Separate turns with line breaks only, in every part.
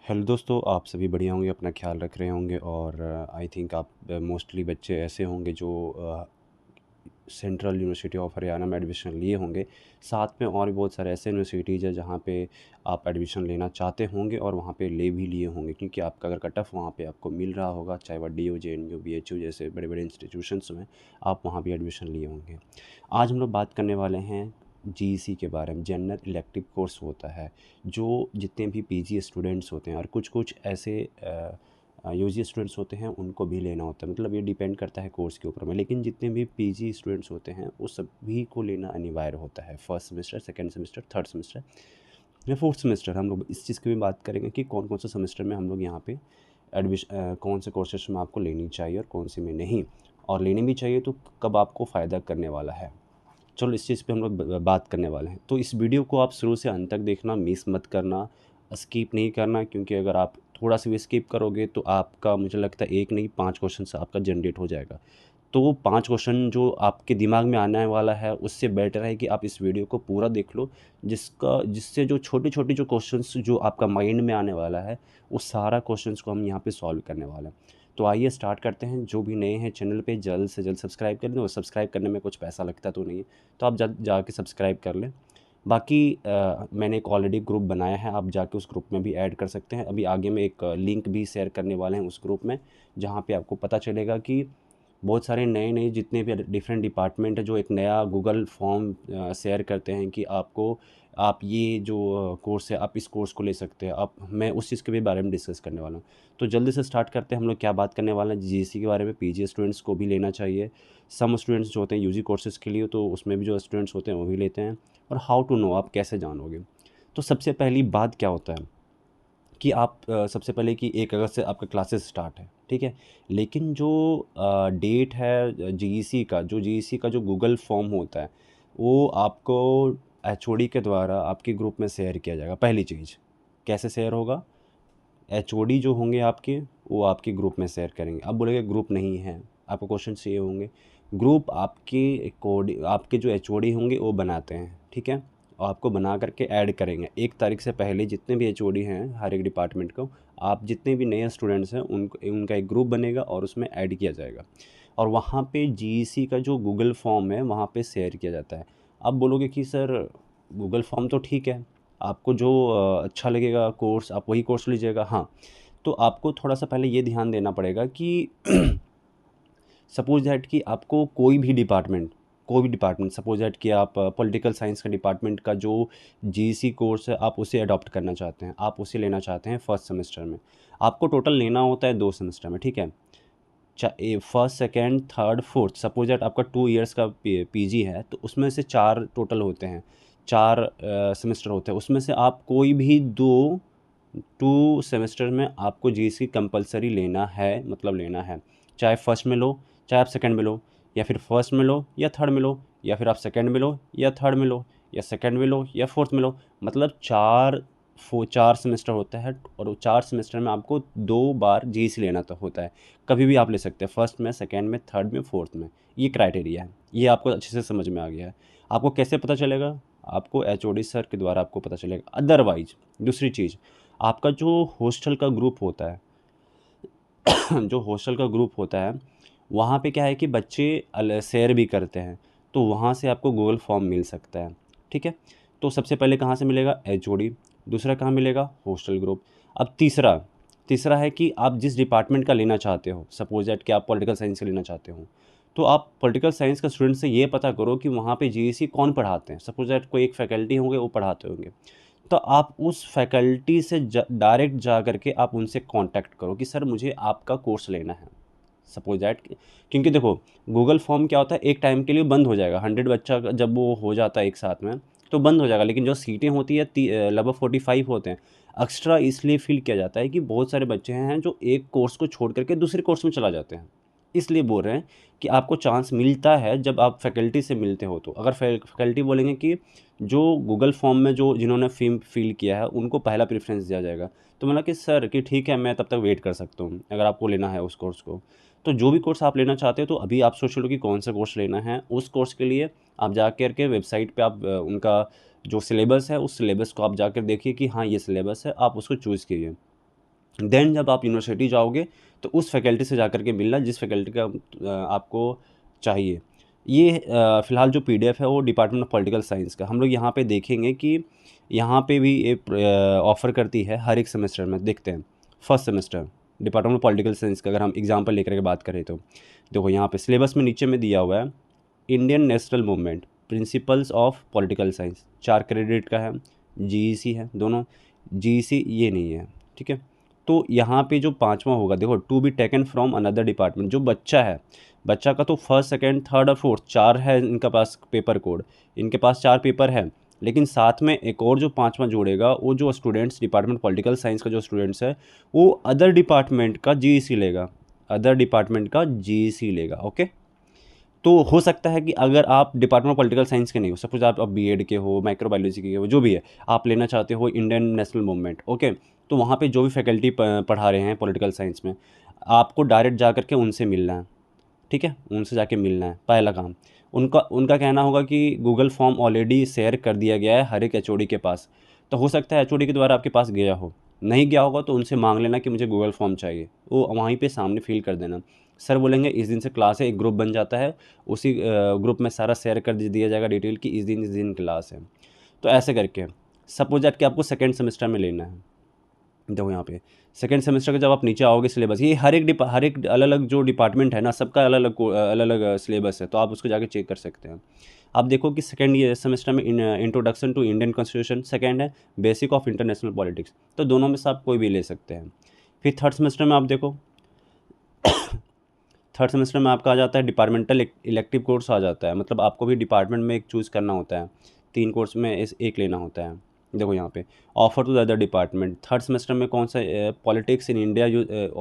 Hello दोस्तों, आप सभी बढ़िया होंगे, अपना ख़्याल रख रहे होंगे और आई थिंक आप मोस्टली बच्चे ऐसे होंगे जो सेंट्रल यूनिवर्सिटी ऑफ हरियाणा में एडमिशन लिए होंगे। साथ में और भी बहुत सारे ऐसे यूनिवर्सिटीज़ हैं जहाँ पे आप एडमिशन लेना चाहते होंगे और वहाँ पे ले भी लिए होंगे, क्योंकि आपका अगर कट ऑफ वहाँ पे आपको मिल रहा होगा, चाहे वह DU, JNU, BHU जैसे बड़े बड़े इंस्टीट्यूशंस में आप वहाँ भी एडमिशन लिए होंगे। आज हम लोग बात करने वाले हैं GEC के बारे में। जनरल इलेक्टिव कोर्स होता है जो जितने भी PG स्टूडेंट्स होते हैं और कुछ कुछ ऐसे UG स्टूडेंट्स होते हैं उनको भी लेना होता है। मतलब ये डिपेंड करता है कोर्स के ऊपर में, लेकिन जितने भी PG स्टूडेंट्स होते हैं वो सभी को लेना अनिवार्य होता है। First semester, second semester, third semester या फोर्थ सेमेस्टर। हम लोग इस चीज़ की भी बात करेंगे कि कौन कौन से सेमेस्टर में हम लोग यहाँ पे कौन से कोर्सेज में आपको लेनी चाहिए और कौन से में नहीं, और लेनी भी चाहिए तो कब आपको फ़ायदा करने वाला है। चलो इस चीज़ पे हम लोग बात करने वाले हैं। तो इस वीडियो को आप शुरू से अंत तक देखना, मिस मत करना, स्किप नहीं करना, क्योंकि अगर आप थोड़ा सा भी स्किप करोगे तो आपका, मुझे लगता है, एक नहीं 5 क्वेश्चन से आपका जनरेट हो जाएगा। तो वो 5 क्वेश्चन जो आपके दिमाग में आने वाला है उससे बेटर है कि आप इस वीडियो को पूरा देख लो, जिससे जो छोटे-छोटे जो क्वेश्चंस जो आपका माइंड में आने वाला है, वो सारा क्वेश्चंस को हम यहाँ पे सॉल्व करने वाले हैं। तो आइए स्टार्ट करते हैं। जो भी नए हैं चैनल पे जल्द से जल्द सब्सक्राइब कर दें, और सब्सक्राइब करने में कुछ पैसा लगता तो नहीं है, तो आप जाके सब्सक्राइब कर लें। बाकी मैंने एक ऑलरेडी ग्रुप बनाया है, आप जाके उस ग्रुप में भी ऐड कर सकते हैं। अभी आगे में एक लिंक भी शेयर करने वाले हैं उस ग्रुप में, जहाँ पे आपको पता चलेगा कि बहुत सारे नए-नए जितने भी डिफरेंट डिपार्टमेंट है जो एक नया गूगल फॉर्म शेयर करते हैं कि आप ये जो कोर्स है आप इस कोर्स को ले सकते हैं। आप मैं उस चीज़ के भी बारे में डिस्कस करने वाला हूँ। तो जल्दी से स्टार्ट करते हैं। हम लोग क्या बात करने वाले हैं GEC के बारे में। PG स्टूडेंट्स को भी लेना चाहिए। सम स्टूडेंट्स जो होते हैं UG कोर्सेज़ के लिए, तो उसमें भी जो स्टूडेंट्स होते हैं वो भी लेते हैं। और हाउ टू नो, आप कैसे जानोगे? तो सबसे पहली बात क्या होता है कि आप सबसे पहले कि 1 अगस्त से आपका क्लासेस स्टार्ट है, ठीक है? लेकिन जो डेट है GEC का जो गूगल फॉर्म होता है, वो आपको HOD के द्वारा आपके ग्रुप में शेयर किया जाएगा। पहली चीज़, कैसे शेयर होगा? HOD जो होंगे आपके, वो आपके ग्रुप में शेयर करेंगे। अब बोलेंगे ग्रुप नहीं है, आपको क्वेश्चन ये होंगे। ग्रुप आपके जो HOD होंगे वो बनाते हैं, ठीक है? और आपको बना करके ऐड करेंगे। 1 तारीख से पहले जितने भी HOD हैं हर एक डिपार्टमेंट को, आप जितने भी नए स्टूडेंट्स हैं उनका एक ग्रुप बनेगा और उसमें ऐड किया जाएगा। और वहाँ पे GEC का जो गूगल फॉर्म है वहाँ पे शेयर किया जाता है। अब बोलोगे कि सर गूगल फॉर्म तो ठीक है, आपको जो अच्छा लगेगा कोर्स आप वही कोर्स लीजिएगा। हाँ, तो आपको थोड़ा-सा पहले ये ध्यान देना पड़ेगा कि सपोज़ दैट कि आपको कोई भी डिपार्टमेंट, सपोज़ दैट कि आप पॉलिटिकल साइंस का डिपार्टमेंट का जो GEC कोर्स है आप उसे अडॉप्ट करना चाहते हैं, आप उसे लेना चाहते हैं फर्स्ट सेमेस्टर में। आपको टोटल लेना होता है 2 सेमेस्टर में, ठीक है? First, second, third, fourth, suppose that आपका 2 इयर्स का PG है, तो उसमें से 4 टोटल होते हैं, 4 सेमेस्टर होते हैं। उसमें से आप कोई भी 2 सेमेस्टर में आपको GEC कंपल्सरी लेना है, मतलब लेना है। चाहे फर्स्ट में लो, चाहे आप सेकंड में लो, या फिर फर्स्ट में लो या थर्ड में लो, या फिर आप सेकंड में लो या थर्ड में लो, या सेकंड में लो या फोर्थ में लो। मतलब 4 सेमेस्टर होता है, और वो 4 सेमेस्टर में आपको 2 बार GEC लेना तो होता है। कभी भी आप ले सकते हैं, फर्स्ट में, सेकंड में, थर्ड में, फोर्थ में। ये क्राइटेरिया है। ये आपको अच्छे से समझ में आ गया है। आपको कैसे पता चलेगा? आपको HOD सर के द्वारा आपको पता चलेगा। अदरवाइज़ दूसरी चीज़, आपका जो हॉस्टल का ग्रुप होता है जो हॉस्टल का ग्रुप होता है, वहाँ पे क्या है कि बच्चे शेयर भी करते हैं, तो वहाँ से आपको गूगल फॉर्म मिल सकता है, ठीक है? तो सबसे पहले कहाँ से मिलेगा? HOD। दूसरा कहाँ मिलेगा? Hostel group. अब तीसरा तीसरा है कि आप जिस डिपार्टमेंट का लेना चाहते हो, सपोज़ दैट कि आप पॉलिटिकल साइंस का लेना चाहते हो, तो आप पॉलिटिकल साइंस का स्टूडेंट से ये पता करो कि वहाँ पे GEC कौन पढ़ाते हैं। सपोज़ दैट कोई एक फैकल्टी होंगे, वो पढ़ाते होंगे। तो आप उस फैकल्टी से डायरेक्ट जा करके आप उनसे कांटेक्ट करो कि सर मुझे आपका कोर्स लेना है, सपोज दैट। क्योंकि देखो, गूगल फॉर्म क्या होता है, एक टाइम के लिए बंद हो जाएगा। 100 बच्चा जब वो हो जाता है एक साथ में तो बंद हो जाएगा, लेकिन जो सीटें होती है लगभग 45 होते हैं। एक्स्ट्रा इसलिए फील किया जाता है कि बहुत सारे बच्चे हैं जो एक कोर्स को छोड़ करके दूसरे कोर्स में चला जाते हैं। इसलिए बोल रहे हैं कि आपको चांस मिलता है जब आप फैकल्टी से मिलते हो। तो अगर फैकल्टी बोलेंगे कि जो गूगल फॉर्म में जो जिन्होंने फिल किया है उनको पहला प्रेफरेंस दिया जाएगा, तो मैंने कि सर कि ठीक है, मैं तब तक वेट कर सकता हूँ अगर आपको लेना है उस कोर्स को। तो जो भी कोर्स आप लेना चाहते हो, तो अभी आप सोच लो कि कौन सा कोर्स लेना है। उस कोर्स के लिए आप जा कर के वेबसाइट पे आप उनका जो सिलेबस है उस सिलेबस को आप जाकर देखिए कि हाँ ये सिलेबस है, आप उसको चूज़ कीजिए। देन जब आप यूनिवर्सिटी जाओगे तो उस फैकल्टी से जाकर के मिलना जिस फैकल्टी का आपको चाहिए। ये फ़िलहाल जो पीडीएफ है वो डिपार्टमेंट ऑफ पॉलिटिकल साइंस का हम लोग यहाँ पे देखेंगे कि यहाँ पे भी एक ऑफ़र करती है हर एक सेमेस्टर में। देखते हैं first semester department of political science का अगर हम एग्जांपल लेकर के बात करें तो देखो यहाँ पे सिलेबस में नीचे में दिया हुआ है Indian national movement principles of political science 4 credit का है, जीईसी है दोनों, जीईसी ये नहीं है, ठीक है। तो यहाँ पे जो पाँचवा होगा देखो to be taken from another department, जो बच्चा है, बच्चा का तो फर्स्ट सेकंड थर्ड और फोर्थ 4 है इनका पास पेपर कोड, इनके पास 4 पेपर है, लेकिन साथ में एक और जो पाँचवा जोड़ेगा वो जो स्टूडेंट्स डिपार्टमेंट पॉलिटिकल साइंस का जो स्टूडेंट्स है वो अदर डिपार्टमेंट का जीईसी लेगा, अदर डिपार्टमेंट का जीईसी लेगा, ओके। तो हो सकता है कि अगर आप डिपार्टमेंट ऑफ पॉलिटिकल साइंस के नहीं हो, सपोज आप बीएड के हो, माइक्रोबायोलॉजी के हो, जो भी है, आप लेना चाहते हो इंडियन नेशनल मूवमेंट, ओके, तो वहाँ पे जो भी फैकल्टी पढ़ा रहे हैं पॉलिटिकल साइंस में, आपको डायरेक्ट जा करके उनसे मिलना है, ठीक है, उनसे जाके मिलना है पहला काम। उनका उनका कहना होगा कि गूगल फॉर्म ऑलरेडी शेयर कर दिया गया है हर एक एचओडी के पास, तो हो सकता है एचओडी के द्वारा आपके पास गया हो, नहीं गया होगा तो उनसे मांग लेना कि मुझे गूगल फॉर्म चाहिए, वो वहीं पे सामने फिल कर देना। सर बोलेंगे इस दिन से क्लास है, एक ग्रुप बन जाता है, उसी ग्रुप में सारा शेयर कर दिया जाएगा डिटेल कि इस दिन क्लास है। तो ऐसे करके सपोज दैट कि आपको सेकेंड सेमेस्टर में लेना है, देखो यहाँ पे सेकेंड सेमेस्टर का जब आप नीचे आओगे सिलेबस, ये हर एक अलग अलग जो डिपार्टमेंट है ना सबका अलग अलग सिलेबस है, तो आप उसको जाके चेक कर सकते हैं। आप देखो कि सेकेंड ये सेमेस्टर में introduction to Indian constitution, second है बेसिक ऑफ इंटरनेशनल पॉलिटिक्स, तो दोनों में से आप कोई भी ले सकते हैं। फिर थर्ड सेमेस्टर में आप देखो थर्ड सेमेस्टर में आपका आ जाता है डिपार्टमेंटल इलेक्टिव कोर्स आ जाता है, मतलब आपको भी डिपार्टमेंट में एक चूज़ करना होता है, 3 कोर्स में एक लेना होता है। देखो यहाँ पे offer to the other department third semester में कौन सा politics in India,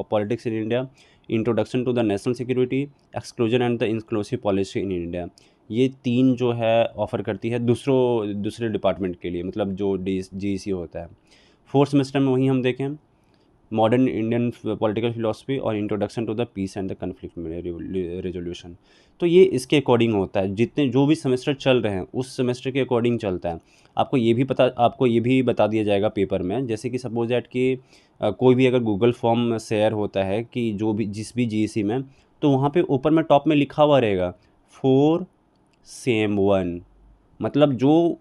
politics in India, introduction to the national security, exclusion and the inclusive policy in India, ये 3 जो है ऑफ़र करती है दूसरे डिपार्टमेंट के लिए, मतलब जो जीईसी होता है। फोर्थ सेमेस्टर में वही हम देखें मॉडर्न इंडियन पॉलिटिकल फिलोसफी और introduction to the peace and the conflict resolution, तो ये इसके अकॉर्डिंग होता है, जितने जो भी सेमेस्टर चल रहे हैं उस सेमेस्टर के अकॉर्डिंग चलता है। आपको ये भी बता दिया जाएगा पेपर में, जैसे कि सपोज दैट कि कोई भी अगर गूगल फॉर्म शेयर होता है कि जो भी जिस भी जीईसी में, तो वहाँ पे ऊपर में टॉप में लिखा हुआ रहेगा फॉर सेम 1, मतलब जो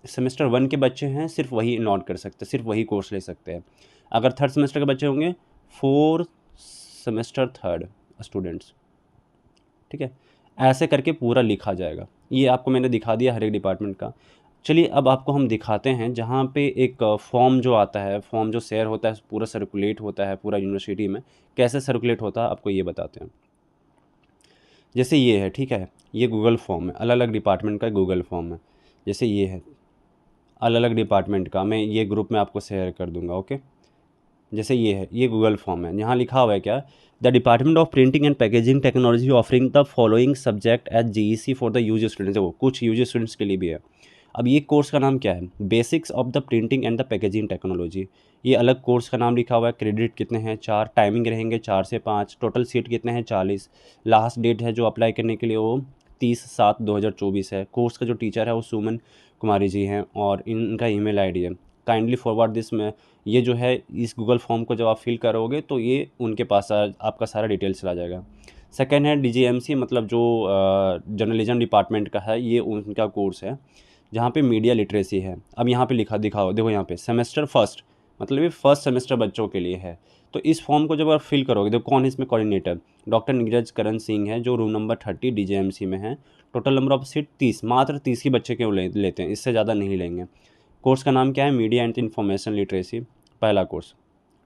सेमेस्टर 1 के बच्चे हैं सिर्फ वही नोट कर सकते हैं, सिर्फ वही कोर्स ले सकते हैं। अगर थर्ड सेमेस्टर के बच्चे होंगे 4 सेमेस्टर थर्ड स्टूडेंट्स, ठीक है, ऐसे करके पूरा लिखा जाएगा। ये आपको मैंने दिखा दिया हर एक डिपार्टमेंट का। चलिए अब आपको हम दिखाते हैं जहाँ पे एक फॉर्म जो आता है, फॉर्म जो शेयर होता है पूरा सर्कुलेट होता है पूरा यूनिवर्सिटी में, कैसे सर्कुलेट होता है आपको ये बताते हैं। जैसे ये है, ठीक है, ये गूगल फॉर्म है, अलग अलग डिपार्टमेंट का गूगल फॉर्म है, जैसे ये है अलग अलग डिपार्टमेंट का, मैं ये ग्रुप में आपको शेयर कर दूंगा, ओके। जैसे ये है, ये गूगल फॉर्म है, यहाँ लिखा हुआ है क्या, the department of printing and packaging technology offering the following subject at GEC for the UG students, देखो कुछ यूजी स्टूडेंट्स के लिए भी है। अब ये कोर्स का नाम क्या है, basics of the printing and the packaging technology, ये अलग कोर्स का नाम लिखा हुआ है। क्रेडिट कितने हैं 4, टाइमिंग रहेंगे 4 से 5, टोटल सीट कितने हैं 40, लास्ट डेट है जो अप्लाई करने के लिए वो 30/7/2024 है। कोर्स का जो टीचर है वो सुमन कुमारी जी हैं और इनका ईमेल आईडी है। काइंडली फॉरवर्ड दिस में, ये जो है इस गूगल फॉर्म को जब आप फिल करोगे तो ये उनके पास आपका सारा डिटेल्स चला जाएगा। सेकेंड है डीजीएमसी, मतलब जो जर्नलिज्म डिपार्टमेंट का है, ये उनका कोर्स है जहाँ पे मीडिया लिटरेसी है। अब यहाँ पे दिखाओ, देखो यहाँ पे सेमेस्टर फर्स्ट, मतलब ये फर्स्ट सेमेस्टर बच्चों के लिए है। तो इस फॉर्म को जब आप फिल करोगे, देखो कौन है इसमें कोऑर्डिनेटर, डॉक्टर नीरज करण सिंह है जो रूम नंबर 30 डीजीएमसी में है। टोटल नंबर ऑफ सीट 30, मात्र 30 ही बच्चे क्यों लेते हैं, इससे ज़्यादा नहीं लेंगे। कोर्स का नाम क्या है, मीडिया एंड इन्फॉर्मेशन लिटरेसी, पहला कोर्स,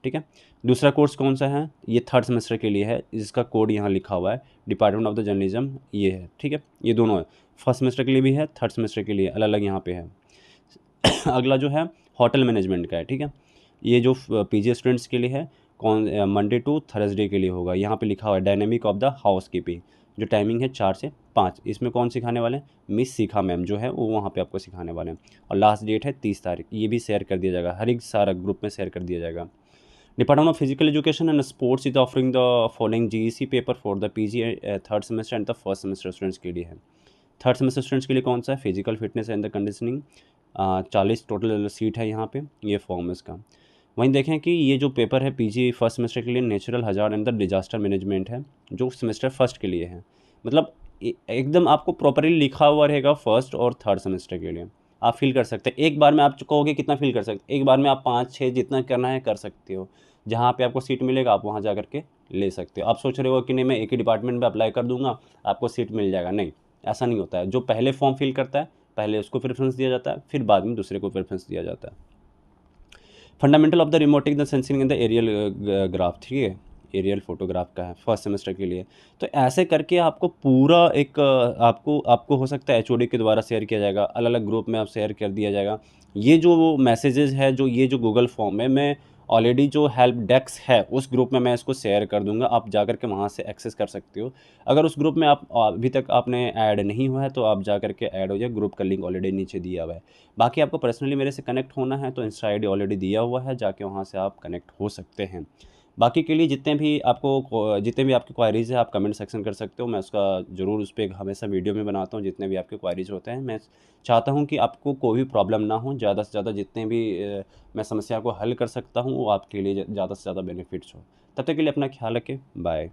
ठीक है। दूसरा कोर्स कौन सा है, ये थर्ड सेमेस्टर के लिए है, इसका कोड यहाँ लिखा हुआ है डिपार्टमेंट ऑफ द जर्नलिज्म, ये है, ठीक है। ये दोनों है, फर्स्ट सेमेस्टर के लिए भी है, थर्ड सेमेस्टर के लिए अलग अलग यहाँ पे है। अगला जो है होटल मैनेजमेंट का है, ठीक है, ये जो पीजी स्टूडेंट्स के लिए है, कौन मंडे टू थर्सडे के लिए होगा। यहाँ पे लिखा हुआ है dynamic of the house keeping, जो टाइमिंग है 4 से 5, इसमें कौन सिखाने वाले हैं, मिस शिखा मैम जो है वो वहाँ पे आपको सिखाने वाले हैं। और लास्ट डेट है 30 तारीख, ये भी शेयर कर दिया जाएगा, हर एक सारा ग्रुप में शेयर कर दिया जाएगा। Department of physical education and sports is offering the following GEC paper for the PG third semester and the first semester students के लिए है। थर्ड सेमेस्टर स्टूडेंट्स के लिए कौन सा है, physical fitness and the conditioning, 40 total seat है यहाँ पे, ये फॉर्म है इसका। वहीं देखें कि ये जो पेपर है पीजी फर्स्ट सेमेस्टर के लिए natural hazard and the disaster management है, जो सेमेस्टर फर्स्ट के लिए है। मतलब एकदम आपको प्रॉपरली लिखा हुआ रहेगा फर्स्ट और थर्ड सेमेस्टर के लिए। आप फील कर सकते हैं, एक बार में आप कहोगे कितना फील कर सकते, एक बार में आप 5-6 जितना करना है कर सकते हो। जहाँ पे आपको सीट मिलेगा आप वहाँ जा करके ले सकते हो। आप सोच रहे हो कि नहीं मैं एक ही डिपार्टमेंट में अप्लाई कर दूंगा आपको सीट मिल जाएगा, नहीं, ऐसा नहीं होता है। जो पहले फॉर्म फिल करता है पहले उसको प्रेफरेंस दिया जाता है, फिर बाद में दूसरे को प्रेफरेंस दिया जाता है। Fundamental of the remoting the sensing in the aerial graph, ठीक है, एरियल फोटोग्राफ का है फर्स्ट सेमेस्टर के लिए। तो ऐसे करके आपको पूरा एक आपको आपको हो सकता है एचओडी के द्वारा शेयर किया जाएगा, अलग अलग ग्रुप में आप शेयर कर दिया जाएगा। ये जो मैसेजेस है, जो ये जो गूगल फॉर्म है, मैं ऑलरेडी जो हेल्प डेस्क है उस ग्रुप में मैं इसको शेयर कर दूंगा, आप जा करके वहाँ से एक्सेस कर सकते हो। अगर उस ग्रुप में आप अभी तक आपने ऐड नहीं हुआ है तो आप जा करके ऐड हो जाए, ग्रुप का लिंक ऑलरेडी नीचे दिया हुआ है। बाकी आपको पर्सनली मेरे से कनेक्ट होना है तो इंस्टा आईडी ऑलरेडी दिया हुआ है, जाके वहाँ से आप कनेक्ट हो सकते हैं। बाकी के लिए जितने भी आपकी क्वायरीज़ है आप कमेंट सेक्शन कर सकते हो, मैं उसका ज़रूर उस पर हमेशा वीडियो में बनाता हूँ। जितने भी आपके क्वायरीज़ होते हैं, मैं चाहता हूँ कि आपको कोई भी प्रॉब्लम ना हो, ज़्यादा से ज़्यादा जितने भी मैं समस्या को हल कर सकता हूँ वो आपके लिए ज़्यादा से ज़्यादा बेनिफिट्स हो। तब तक के लिए अपना ख्याल रखें, बाय।